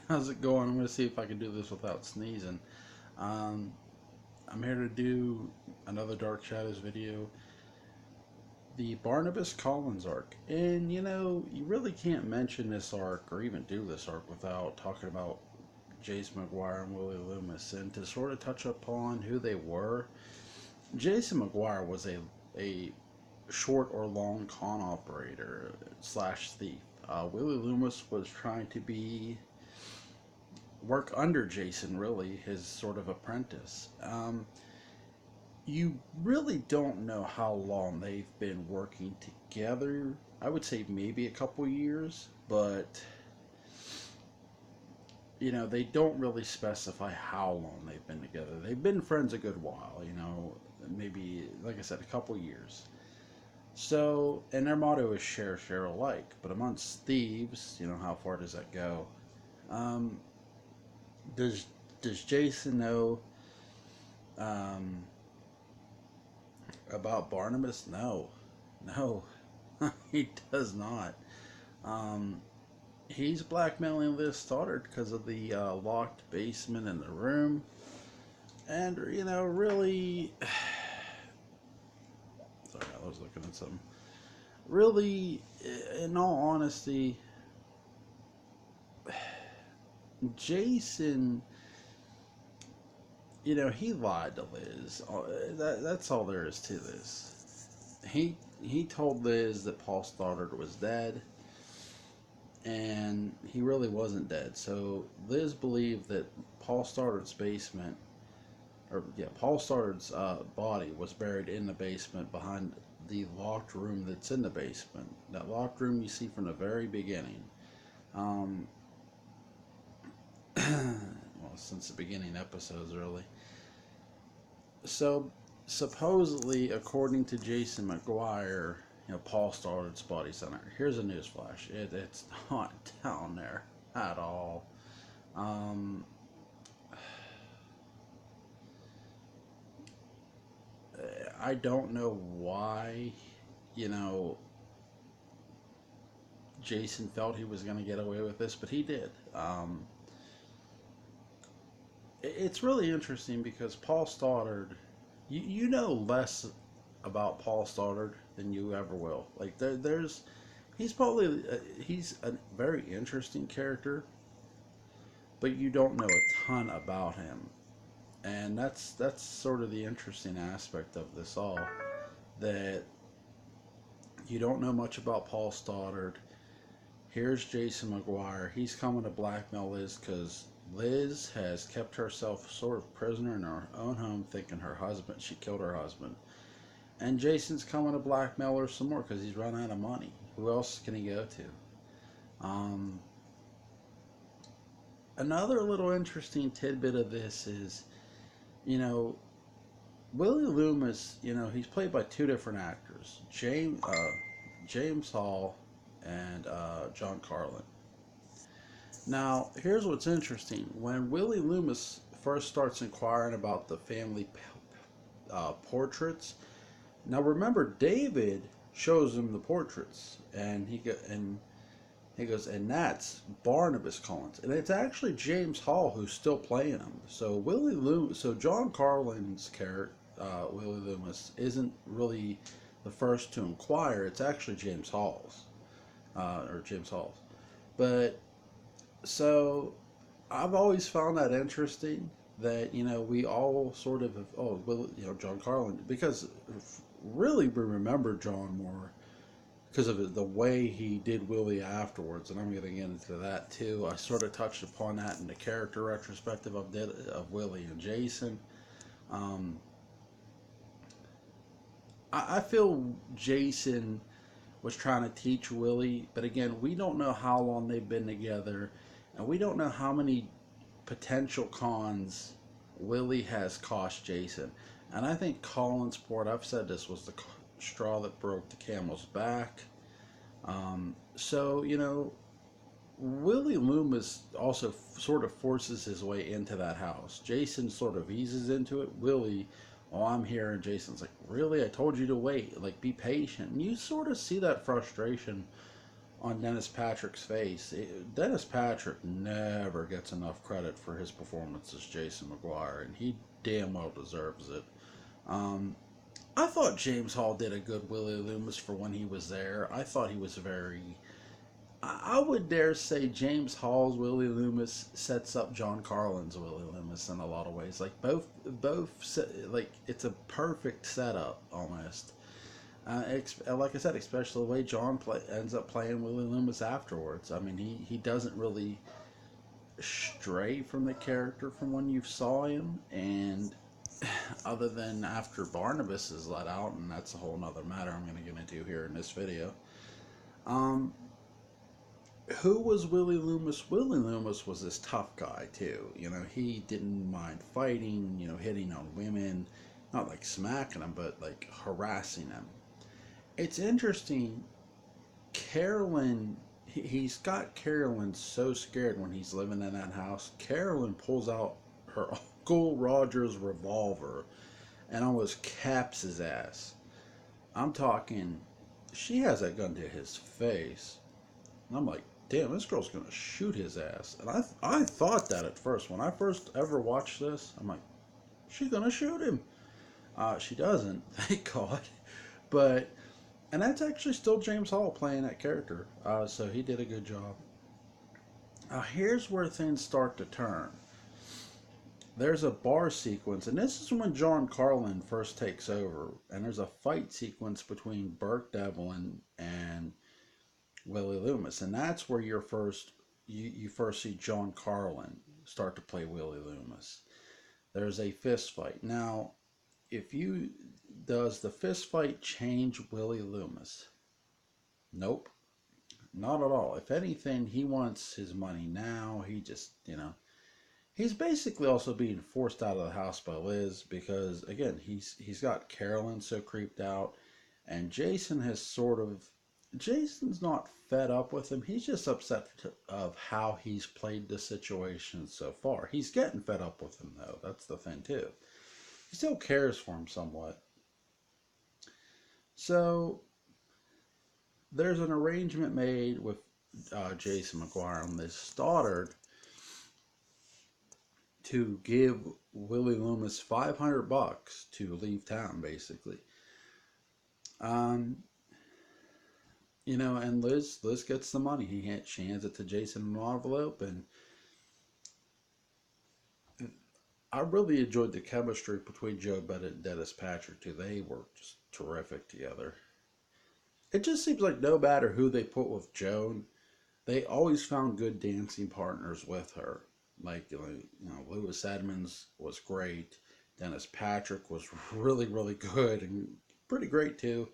How's it going? I'm going to see if I can do this without sneezing. Um, I'm here to do another Dark Shadows video, the Barnabas Collins Ark. And you really can't mention this arc or even do this arc without talking about Jason McGuire and Willie Loomis. And to sort of touch upon who they were, Jason McGuire was a short or long con operator slash thief. Willie Loomis was trying to work under Jason, really, his sort of apprentice. You really don't know how long they've been working together. I would say maybe a couple years, but they don't really specify how long they've been together. They've been friends a good while, maybe, like I said, a couple years. So, and their motto is share alike. But amongst thieves, how far does that go? Um, does does Jason know um, about Barnabas? No, no, he does not. Um, he's blackmailing Liz Stoddard because of the locked basement in the room, and really, sorry, I was looking at something. Really, in all honesty, Jason, he lied to Liz. That's all there is to this. He told Liz that Paul Stoddard was dead, and he really wasn't dead. So Liz believed that Paul Stoddard's basement, or yeah, Paul Stoddard's body was buried in the basement behind the locked room that's in the basement. That locked room you see from the very beginning. Um, well, since the beginning episodes, really. So, supposedly, according to Jason McGuire, Paul Stoddard's body center. Here's a newsflash: it's not down there at all. Um, I don't know why, you know, Jason felt he was going to get away with this, but he did. It's really interesting because Paul Stoddard, you know less about Paul Stoddard than you ever will. Like he's probably he's a very interesting character, but you don't know a ton about him, and that's sort of the interesting aspect of this all, that you don't know much about Paul Stoddard. Here's Jason McGuire. He's coming to blackmail Liz because Liz has kept herself sort of prisoner in her own home, thinking she killed her husband. And Jason's coming to blackmail her some more because he's run out of money. Who else can he go to? Um, Another little interesting tidbit of this is, you know, Willie Loomis. He's played by two different actors, James Hall and John Carlin. Now, here's what's interesting. When Willie Loomis first starts inquiring about the family portraits, now remember David shows him the portraits, and he goes, and that's Barnabas Collins, and it's actually James Hall who's still playing him. So John Carlin's character, Willie Loomis, isn't really the first to inquire. It's actually James Hall's, but so I've always found that interesting that we all sort of have, oh well, John Carlin, because really we remember John more because of the way he did Willie afterwards, and I'm going to get into that too. I sort of touched upon that in the character retrospective of Willie and Jason. Um, I feel Jason was trying to teach Willie, but again, we don't know how long they've been together, and we don't know how many potential cons Willie has cost Jason. And I think Collinsport, I've said this, was the straw that broke the camel's back. So, Willie Loomis also sort of forces his way into that house. Jason sort of eases into it. Willie, oh, I'm here. And Jason's like, really? I told you to wait. Like, be patient. And you sort of see that frustration on Dennis Patrick's face. Dennis Patrick never gets enough credit for his performance as Jason McGuire, and he damn well deserves it. Um, I thought James Hall did a good Willie Loomis for when he was there. I thought he was very. I would dare say James Hall's Willie Loomis sets up John Carlin's Willie Loomis in a lot of ways. Like both, like it's a perfect setup almost. Like I said, especially the way ends up playing Willie Loomis afterwards. I mean, he doesn't really stray from the character from when you saw him, and other than after Barnabas is let out, and that's a whole nother matter I'm going to get into here in this video. Um, who was Willie Loomis? Willie Loomis was this tough guy too. You know, he didn't mind fighting. You know, hitting on women, not like smacking them, but like harassing them. It's interesting. Carolyn, he's got Carolyn so scared when he's living in that house. Carolyn pulls out her Uncle Roger's revolver and almost caps his ass. I'm talking, she has that gun to his face. And I'm like, damn, this girl's gonna shoot his ass. And I thought that at first. When I first ever watched this, I'm like, she's gonna shoot him. She doesn't, thank God. But, and that's actually still James Hall playing that character. So he did a good job. Here's where things start to turn. There's a bar sequence, and this is when John Carlin first takes over. And there's a fight sequence between Burke Devlin and Willie Loomis, and that's where you first see John Carlin start to play Willie Loomis. There's a fist fight. Now, does the fist fight change Willie Loomis? Nope, not at all. If anything, he wants his money now. He just, he's basically also being forced out of the house by Liz because, again, he's got Carolyn so creeped out, and Jason's not fed up with him. He's just upset of how he's played the situation so far. He's getting fed up with him, though. That's the thing, too. He still cares for him somewhat. So, there's an arrangement made with Jason McGuire and Liz Stoddard to give Willie Loomis $500 to leave town, basically. And Liz gets the money. She hands it to Jason in an envelope, and I really enjoyed the chemistry between Joe Bennett and Dennis Patrick too. They were just terrific together. It just seems like no matter who they put with Joan, they always found good dancing partners with her. Like Louis Edmonds was great. Dennis Patrick was really, really good and pretty great too.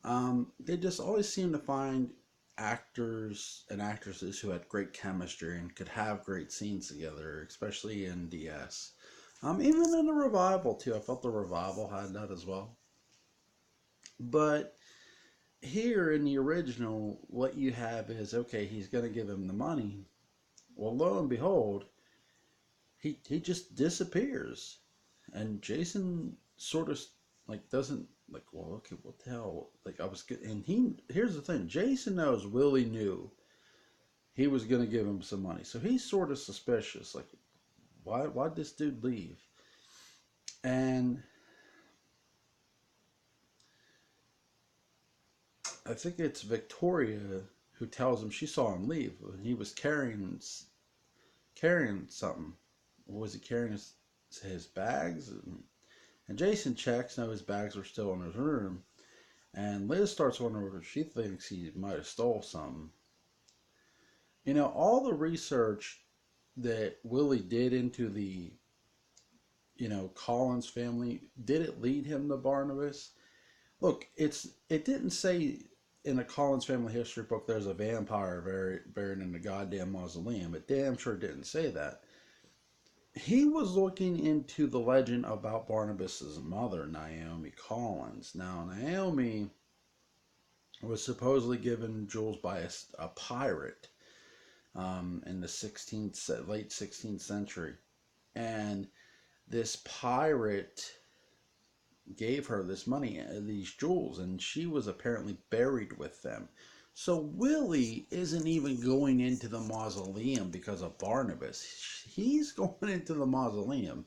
They just always seem to find actors and actresses who had great chemistry and could have great scenes together, especially in DS. Even in the Revival too. I felt the Revival had that as well. But here in the original, what you have is, okay, he's going to give him the money. Well, lo and behold, he just disappears. And Jason sort of doesn't well, okay, what the hell? Here's the thing. Jason knows Willie knew he was going to give him some money. So he's sort of suspicious. Like, why'd this dude leave? And I think it's Victoria who tells him she saw him leave. He was carrying something. What was he carrying? His bags? And Jason checks. No, his bags are still in his room. And Liz starts wondering if she thinks he might have stole something. All the research that Willie did into the, Collins family, did it lead him to Barnabas? Look, it didn't say in the Collins family history book there's a vampire buried in the goddamn mausoleum. It damn sure didn't say that. He was looking into the legend about Barnabas's mother, Naomi Collins. Now, Naomi was supposedly given jewels by a pirate in the late 16th century. And this pirate gave her this money, these jewels, and she was apparently buried with them. So Willie isn't even going into the mausoleum because of Barnabas. He's going into the mausoleum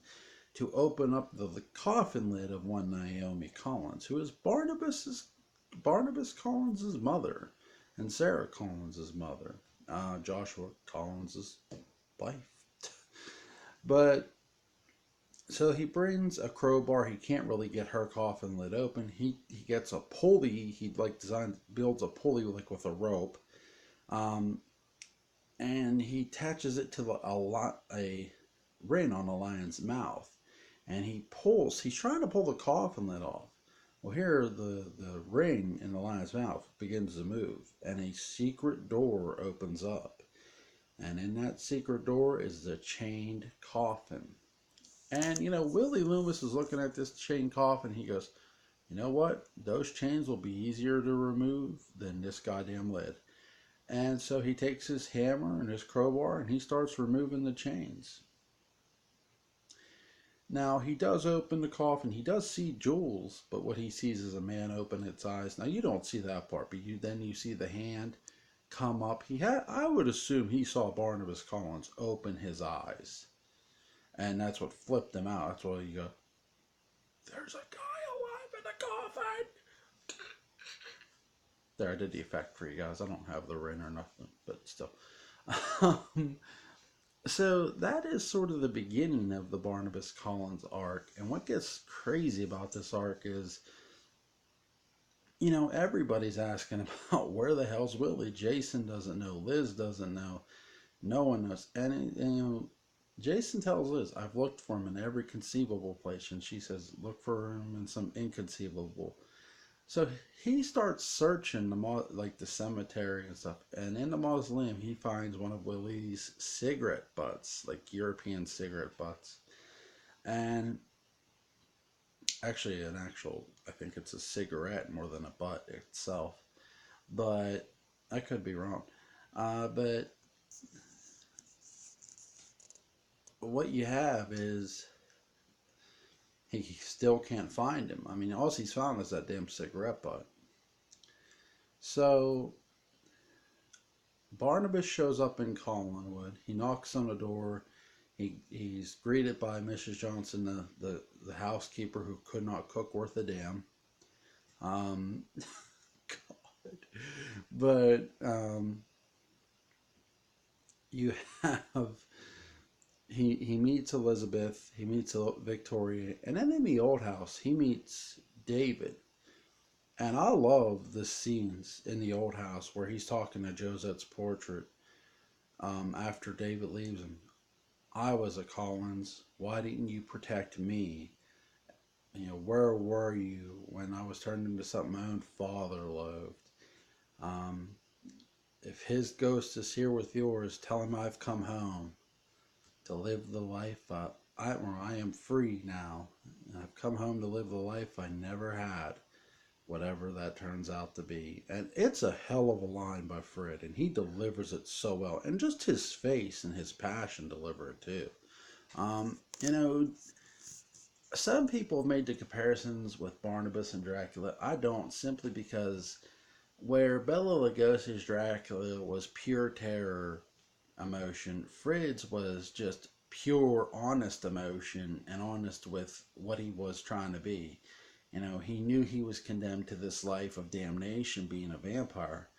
to open up the coffin lid of one Naomi Collins, who is Barnabas Collins' mother and Sarah Collins' mother, Joshua Collins' wife. But so he brings a crowbar. He can't really get her coffin lid open. He gets a pulley. He like builds a pulley like with a rope, um, and he attaches it to a ring on a lion's mouth, and he pulls. He's trying to pull the coffin lid off. Well, here the ring in the lion's mouth begins to move, and a secret door opens up, and in that secret door is the chained coffin. And Willie Loomis is looking at this chained coffin. He goes, "You know what? Those chains will be easier to remove than this goddamn lid." And so he takes his hammer and his crowbar and he starts removing the chains. Now, he does open the coffin. He does see jewels, but what he sees is a man open its eyes. Now, you don't see that part, but then you see the hand come up. I would assume he saw Barnabas Collins open his eyes. And that's what flipped him out. That's why you go, "There's a guy alive in the coffin." There, I did the effect for you guys. I don't have the ring or nothing, but still. Um, So that is sort of the beginning of the Barnabas Collins arc. And what gets crazy about this arc is, everybody's asking about where the hell's Willie. Jason doesn't know. Liz doesn't know. No one knows. And Jason tells Liz, "I've looked for him in every conceivable place." And she says, "Look for him in some inconceivable." So he starts searching the cemetery and stuff, and in the mausoleum he finds one of Willie's cigarette butts, like European cigarette butts, and actually I think it's a cigarette more than a butt itself, but I could be wrong. But what you have is he still can't find him. I mean, all he's found is that damn cigarette butt. So Barnabas shows up in Collinwood. He knocks on the door. He's greeted by Mrs. Johnson, the housekeeper who could not cook worth a damn. God. But you have he meets Elizabeth. He meets Victoria, and then in the old house he meets David. And I love the scenes in the old house where he's talking to Josette's portrait after David leaves him. "I was a Collins. Why didn't you protect me? Where were you when I was turned into something my own father loathed? Um, if his ghost is here with yours, tell him I've come home to live the life I am free now. I've come home to live the life I never had, whatever that turns out to be." And it's a hell of a line by Fred, and he delivers it so well. And just his face and his passion deliver it too. Um, you know, some people have made the comparisons with Barnabas and Dracula. I don't, simply because where Bela Lugosi's Dracula was pure terror emotion, Fred's was just pure honest emotion and honest with what he was trying to be. He knew he was condemned to this life of damnation being a vampire,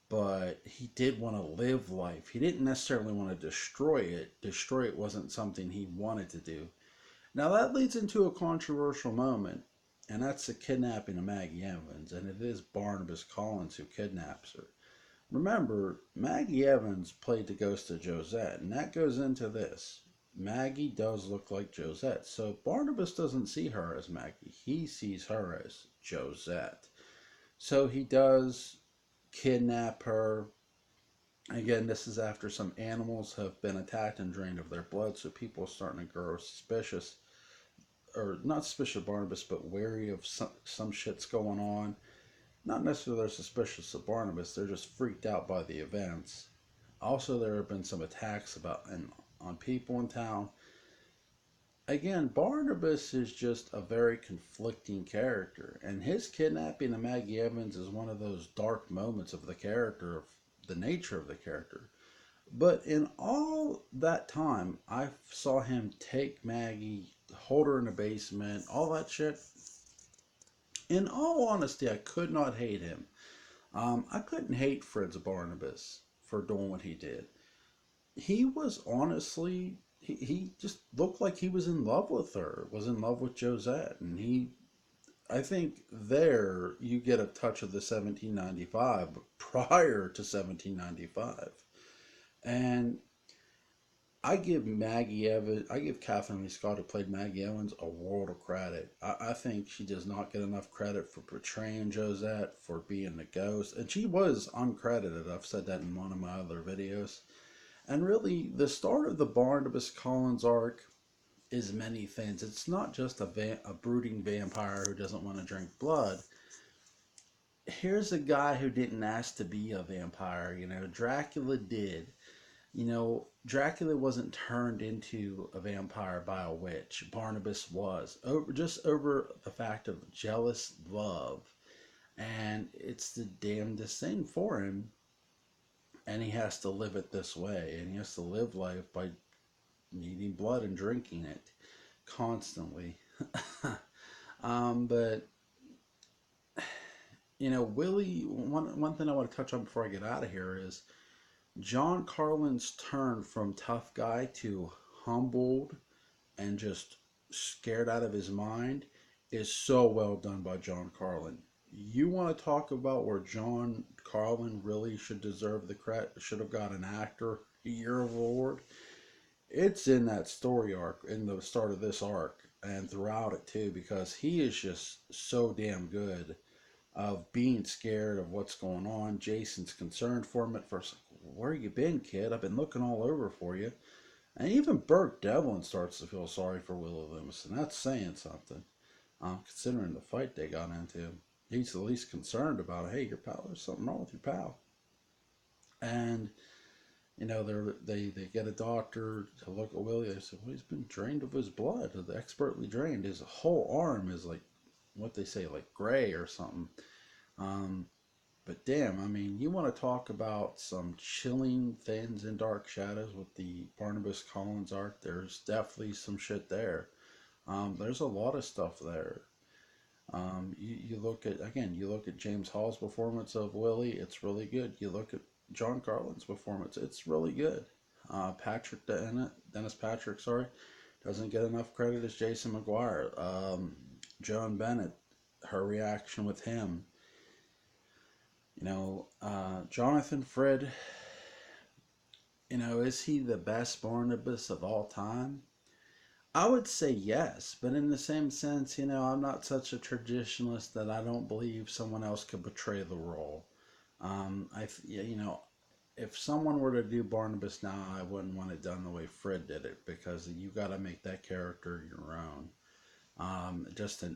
but he did want to live life. He didn't necessarily want to destroy it. Destroy it wasn't something he wanted to do. Now that leads into a controversial moment, and that's the kidnapping of Maggie Evans, and it is Barnabas Collins who kidnaps her. Remember, Maggie Evans played the ghost of Josette, and that goes into this. Maggie does look like Josette, so Barnabas doesn't see her as Maggie. He sees her as Josette. So he does kidnap her. Again, this is after some animals have been attacked and drained of their blood, so people are starting to grow suspicious. Or not suspicious of Barnabas, but wary of some shit's going on. Not necessarily they're suspicious of Barnabas, they're just freaked out by the events. Also, there have been some attacks on people in town. again, Barnabas is just a very conflicting character, and his kidnapping of Maggie Evans is one of those dark moments of the character, of the nature of the character. But in all that time, I saw him take Maggie, hold her in the basement, all that shit. In all honesty, I could not hate him. I couldn't hate Fritz Barnabas for doing what he did. He was honestly, he just looked like he was in love with her, was in love with Josette. And I think there you get a touch of the 1795, but prior to 1795. And I give Catherine Lee Scott, who played Maggie Evans, a world of credit. I think she does not get enough credit for portraying Josette, for being the ghost. And she was uncredited. I've said that in one of my other videos. And really, the start of the Barnabas Collins arc is many things. It's not just a brooding vampire who doesn't want to drink blood. Here's a guy who didn't ask to be a vampire. Dracula did. Dracula wasn't turned into a vampire by a witch. Barnabas was. Over the fact of jealous love. And it's the damnedest thing for him. And he has to live it this way. And he has to live life by needing blood and drinking it constantly. But Willie. One thing I want to touch on before I get out of here is John Carlin's turn from tough guy to humbled and just scared out of his mind is so well done by John Carlin. You want to talk about where John Carlin really should deserve the credit, should have got an actor year award? It's in that story arc, in the start of this arc, and throughout it too, because he is just so damn good of being scared of what's going on. Jason's concerned for him at first. Where you been, kid? I've been looking all over for you. And even Burt Devlin starts to feel sorry for Willie Loomis, and that's saying something. Considering the fight they got into, he's the least concerned about, hey, your pal, there's something wrong with your pal. And they get a doctor to look at Willie. They said, well, he's been drained of his blood, expertly drained. His whole arm is like, what they say, like gray or something. But damn, I mean, you want to talk about some chilling things and dark shadows with the Barnabas Collins arc? There's definitely some shit there. There's a lot of stuff there. You look at James Hall's performance of Willie, it's really good. You look at John Carlin's performance, it's really good. Dennis Patrick, sorry, doesn't get enough credit as Jason McGuire. Joan Bennett, her reaction with him. Jonathan Frid, is he the best Barnabas of all time? I would say yes, but in the same sense, I'm not such a traditionalist that I don't believe someone else could portray the role. If someone were to do Barnabas now, I wouldn't want it done the way Frid did it, because you got to make that character your own.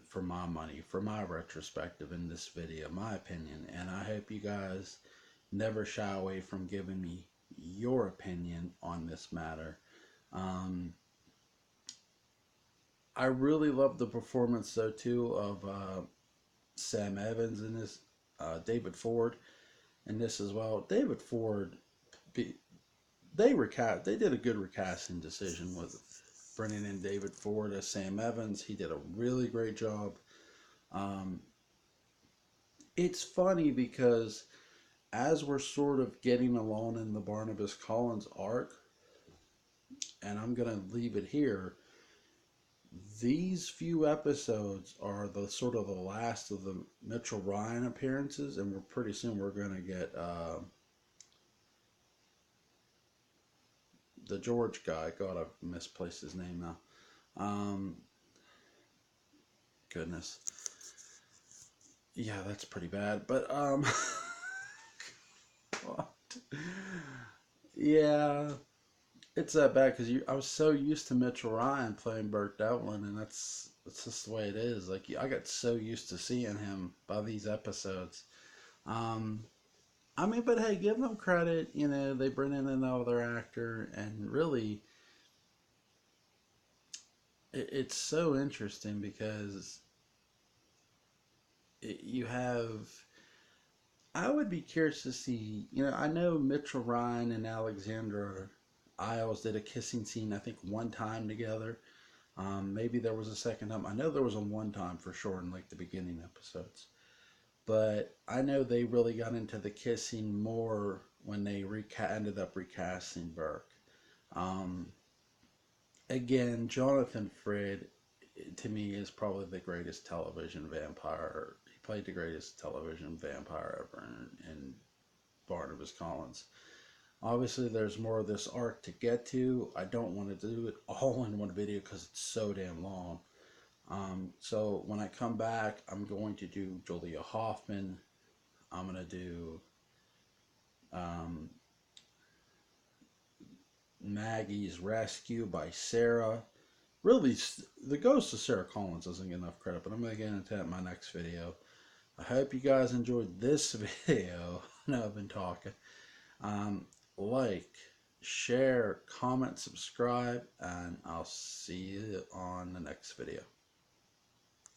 For my money, for my retrospective in this video, my opinion, and I hope you guys never shy away from giving me your opinion on this matter. I really love the performance though too of Sam Evans in this, David Ford in this as well. David Ford, they did a good recasting decision with bringing in David Ford as Sam Evans. He did a really great job. It's funny because as we're sort of getting along in the Barnabas Collins arc, and I'm going to leave it here, these few episodes are the sort of the last of the Mitchell Ryan appearances, and pretty soon we're going to get the George guy. God, I've misplaced his name now. Goodness. Yeah, that's pretty bad. But yeah, it's that bad because I was so used to Mitchell Ryan playing Burt Devlin, and that's just the way it is. Like, I got so used to seeing him by these episodes. But hey, give them credit. They bring in another actor, and really, it's so interesting because you have. I would be curious to see. I know Mitchell Ryan and Alexandra Isles did a kissing scene. I think one time together. Maybe there was a second time. I know there was a one time for sure in like the beginning episodes. But I know they really got into the kissing more when they ended up recasting Burke. Um, Again, Jonathan Frid to me is probably the greatest television vampire. He played the greatest television vampire ever in Barnabas Collins. Obviously, there's more of this arc to get to. I don't want to do it all in one video because it's so damn long. So when I come back, I'm going to do Julia Hoffman. I'm going to do um, Maggie's Rescue by Sarah. Really, the Ghost of Sarah Collins doesn't get enough credit, but I'm going to get into that in my next video. I hope you guys enjoyed this video. I know I've been talking. Um, like, share, comment, subscribe, and I'll see you on the next video.